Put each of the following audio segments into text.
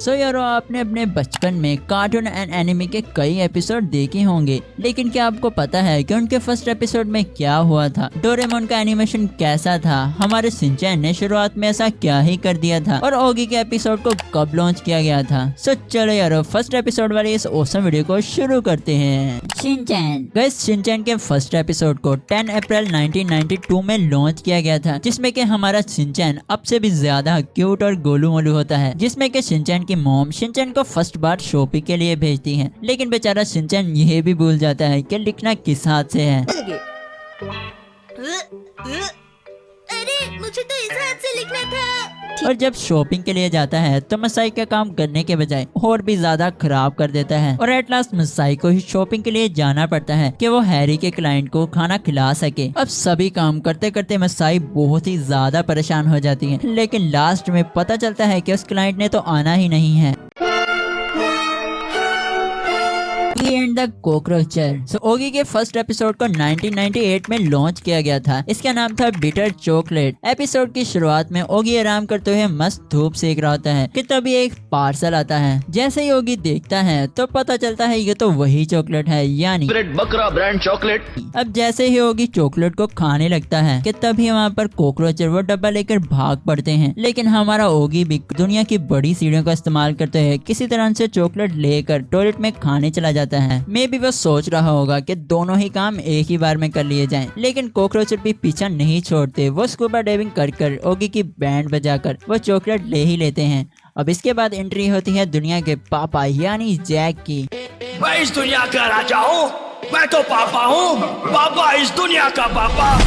सो यारो आपने अपने बचपन में कार्टून एंड एनिमे के कई एपिसोड देखे होंगे, लेकिन क्या आपको पता है कि उनके फर्स्ट एपिसोड में क्या हुआ था? डोरेमोन का एनिमेशन कैसा था? हमारे शिनचैन ने शुरुआत में ऐसा क्या ही कर दिया था? और ओगी के एपिसोड को कब लॉन्च किया गया था? सो चलो यारो फर्स्ट एपिसोड वाली इस ऑसम वीडियो को शुरू करते हैं। शिनचैन गाइस शिनचैन के फर्स्ट एपिसोड को 10 अप्रैल 1992 में लॉन्च किया गया था, जिसमें कि हमारा शिनचैन अब से भी ज्यादा क्यूट और गोलू मोलू होता है, जिसमें कि शिनचैन की मॉम शिनचैन को फर्स्ट बार शॉपिंग के लिए भेजती है, लेकिन बेचारा शिनचैन यह भी भूल जाता है कि लिखना किस हाथ से है। अरे मुझे तो इस हाथ से लिखना था। और जब शॉपिंग के लिए जाता है तो मसाई का काम करने के बजाय और भी ज्यादा खराब कर देता है, और एट लास्ट मसाई को ही शॉपिंग के लिए जाना पड़ता है कि वो हैरी के क्लाइंट को खाना खिला सके। अब सभी काम करते करते मसाई बहुत ही ज्यादा परेशान हो जाती है, लेकिन लास्ट में पता चलता है कि उस क्लाइंट ने तो आना ही नहीं है। And the कॉकरोचर। सो ओगी के फर्स्ट एपिसोड को 1998 में लॉन्च किया गया था। इसका नाम था बिटर चॉकलेट। एपिसोड की शुरुआत में ओगी आराम करते हुए मस्त धूप सेक रहा होता है कि तभी एक पार्सल आता है। जैसे ही ओगी देखता है तो पता चलता है ये तो वही चॉकलेट है, यानी बकरा ब्रांड चॉकलेट। अब जैसे ही ओगी चॉकलेट को खाने लगता है कि तभी वहाँ पर कॉकरोचर वो डब्बा लेकर भाग पड़ते हैं, लेकिन हमारा ओगी भी दुनिया की बड़ी सीढ़ियों का इस्तेमाल करते हुए किसी तरह से चॉकलेट लेकर टॉयलेट में खाने चला जाता है। मे भी वो सोच रहा होगा कि दोनों ही काम एक ही बार में कर लिए जाएं, लेकिन कॉकरोचर भी पीछा नहीं छोड़ते। वो स्कूबा डाइविंग कर ओगी की बैंड बजाकर वो चॉकलेट ले ही लेते हैं। अब इसके बाद एंट्री होती है दुनिया के पापा यानी जैक की। मैं इस दुनिया का राजा हूँ, मैं तो पापा हूँ, पापा इस दुनिया का पापा।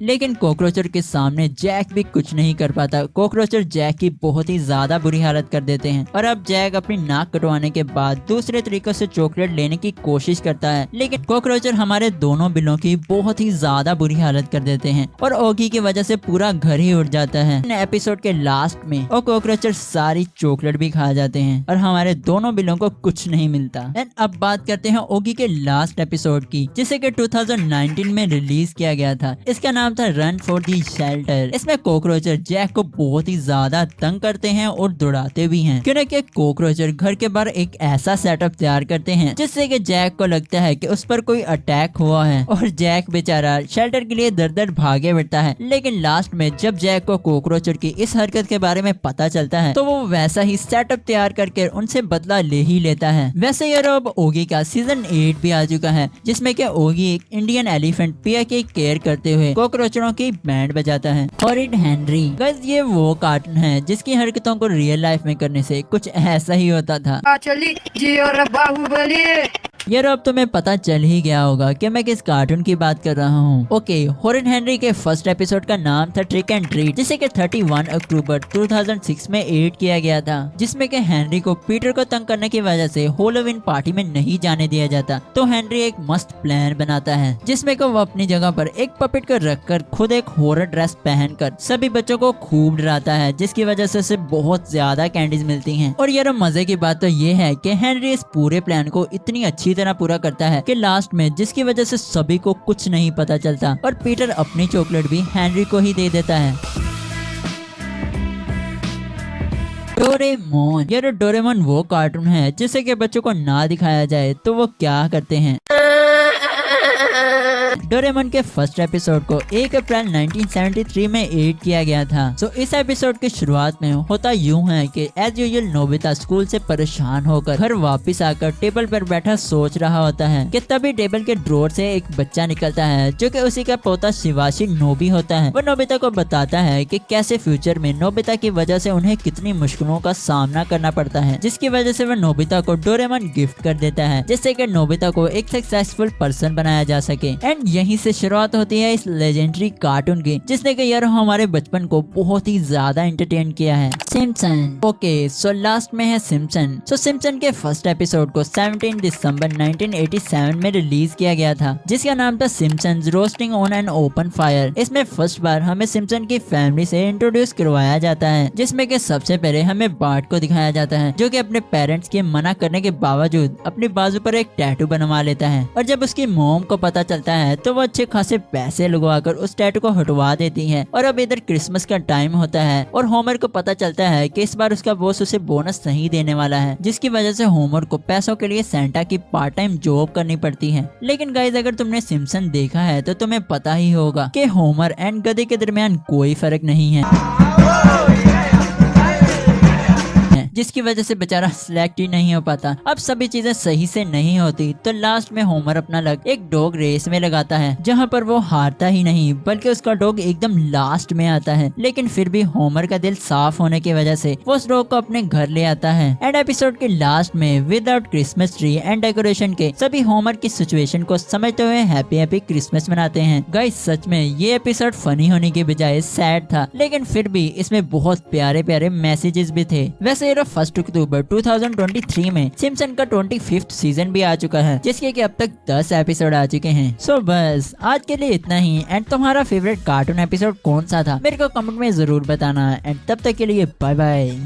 लेकिन कॉकरोचर के सामने जैक भी कुछ नहीं कर पाता। कॉकरोचर जैक की बहुत ही ज्यादा बुरी हालत कर देते हैं, और अब जैक अपनी नाक कटवाने के बाद दूसरे तरीकों से चॉकलेट लेने की कोशिश करता है, लेकिन कॉकरोचर हमारे दोनों बिलों की बहुत ही ज्यादा बुरी हालत कर देते हैं, और ओगी की वजह से पूरा घर ही उड़ जाता है। एपिसोड के लास्ट में वो कॉकरोचर सारी चॉकलेट भी खा जाते हैं, और हमारे दोनों बिलों को कुछ नहीं मिलता। एंड अब बात करते हैं ओगी के लास्ट एपिसोड की, जिसे कि 2019 में रिलीज किया गया था। इसका नाम था रन फॉर दी शेल्टर। इसमें कॉकरोचर जैक को बहुत ही ज्यादा तंग करते हैं और दौड़ाते भी हैं, क्योंकि कॉकरोचर घर के बाहर एक ऐसा सेटअप तैयार करते हैं जिससे कि जैक को लगता है कि उस पर कोई अटैक हुआ है, और जैक बेचारा शेल्टर के लिए दर दर भागे बैठता है। लेकिन लास्ट में जब जैक को कॉकरोचर की इस हरकत के बारे में पता चलता है तो वो वैसा ही सेटअप तैयार करके उनसे बदला ले ही लेता है। वैसे यार अब ओगी का सीजन 8 भी आ चुका है, जिसमें कि ओगी एक इंडियन एलिफेंट पिया की केयर करते हुए कॉकरोचरों की बैंड बजाता है। Horrid Henry. गाइस ये वो कार्टून है जिसकी हरकतों को रियल लाइफ में करने से कुछ ऐसा ही होता था। चली जी और बाहुबली। यार अब तुम्हें पता चल ही गया होगा कि मैं किस कार्टून की बात कर रहा हूँ। ओके, हॉरिड हेनरी के फर्स्ट एपिसोड का नाम था ट्रिक एंड ट्रीट, जिसे कि 31 अक्टूबर 2006 में एड किया गया था, जिसमें कि हेनरी को पीटर को तंग करने की वजह से हैलोवीन पार्टी में नहीं जाने दिया जाता। तो हेनरी एक मस्त प्लान बनाता है, जिसमें कि वो अपनी जगह पर एक पपेट को रखकर खुद एक हॉरर ड्रेस पहनकर सभी बच्चों को खूब डराता है, जिसकी वजह से उसे बहुत ज्यादा कैंडीज मिलती हैं। और यार मजे की बात तो ये है कि हेनरी इस पूरे प्लान को इतनी अच्छी तरह पूरा करता है कि लास्ट में जिसकी वजह से सभी को कुछ नहीं पता चलता, और पीटर अपनी चॉकलेट भी हेनरी को ही दे देता है। डोरेमोन। यार डोरेमोन वो कार्टून है जिसे कि बच्चों को ना दिखाया जाए तो वो क्या करते हैं। डोरेमोन के फर्स्ट एपिसोड को 1 अप्रैल 1973 में एड किया गया था। सो इस एपिसोड की शुरुआत में होता यूं है कि एज यूजुअल नोबिता स्कूल से परेशान होकर घर वापस आकर टेबल पर बैठा सोच रहा होता है कि तभी टेबल के ड्रॉर से एक बच्चा निकलता है, जो कि उसी का पोता शिवाशी नोबी होता है। वो नोबिता को बताता है कि कैसे फ्यूचर में नोबिता की वजह से उन्हें कितनी मुश्किलों का सामना करना पड़ता है, जिसकी वजह से वो नोबिता को डोरेमोन गिफ्ट कर देता है, जिससे कि नोबिता को एक सक्सेसफुल पर्सन बनाया जा सके। एंड यहीं से शुरुआत होती है इस लेजेंडरी कार्टून की, जिसने कि यार हमारे बचपन को बहुत ही ज्यादा एंटरटेन किया है। सिम्पसन। ओके, सो लास्ट में है सिम्पसन। सो सिम्पसन के फर्स्ट एपिसोड को 17 दिसंबर 1987 में रिलीज किया गया था, जिसका नाम था Simpsons roasting on an open fire. इसमें फर्स्ट बार हमें सिम्पसन की फैमिली से इंट्रोड्यूस करवाया जाता है, जिसमें कि सबसे पहले हमें बार्ट को दिखाया जाता है, जो कि अपने पेरेंट्स के मना करने के बावजूद अपनी बाजू पर एक टैटू बनवा लेता है। और जब उसकी मॉम को पता चलता है है तो वो अच्छे खासे पैसे लगवाकर उस टैटू को हटवा देती है। और अब इधर क्रिसमस का टाइम होता है और होमर को पता चलता है कि इस बार उसका बॉस उसे बोनस नहीं देने वाला है, जिसकी वजह से होमर को पैसों के लिए सेंटा की पार्ट टाइम जॉब करनी पड़ती है। लेकिन गाइस अगर तुमने सिम्पसन देखा है तो तुम्हें पता ही होगा कि होमर एंड गधे के दरमियान कोई फर्क नहीं है, जिसकी वजह से बेचारा सिलेक्ट ही नहीं हो पाता। अब सभी चीजें सही से नहीं होती तो लास्ट में होमर अपना लक एक डॉग रेस में लगाता है, जहां पर वो हारता ही नहीं बल्कि उसका डॉग एकदम लास्ट में आता है। लेकिन फिर भी होमर का दिल साफ होने की वजह से वो उस डॉग को अपने घर ले आता है। एंड एपिसोड के लास्ट में without Christmas tree and decoration के सभी होमर की सिचुएशन को समझते हुए हैप्पी हैप्पी क्रिसमस मनाते हैं। गाइस सच में ये एपिसोड फनी होने की बजाय सैड था, लेकिन फिर भी इसमें बहुत प्यारे प्यारे मैसेजेस भी थे। वैसे 1 अक्टूबर 2023 में सिम्पसन का 25th सीजन भी आ चुका है, जिसके कि अब तक 10 एपिसोड आ चुके हैं। सो बस आज के लिए इतना ही। एंड तुम्हारा फेवरेट कार्टून एपिसोड कौन सा था मेरे को कमेंट में जरूर बताना। एंड तब तक के लिए बाय बाय।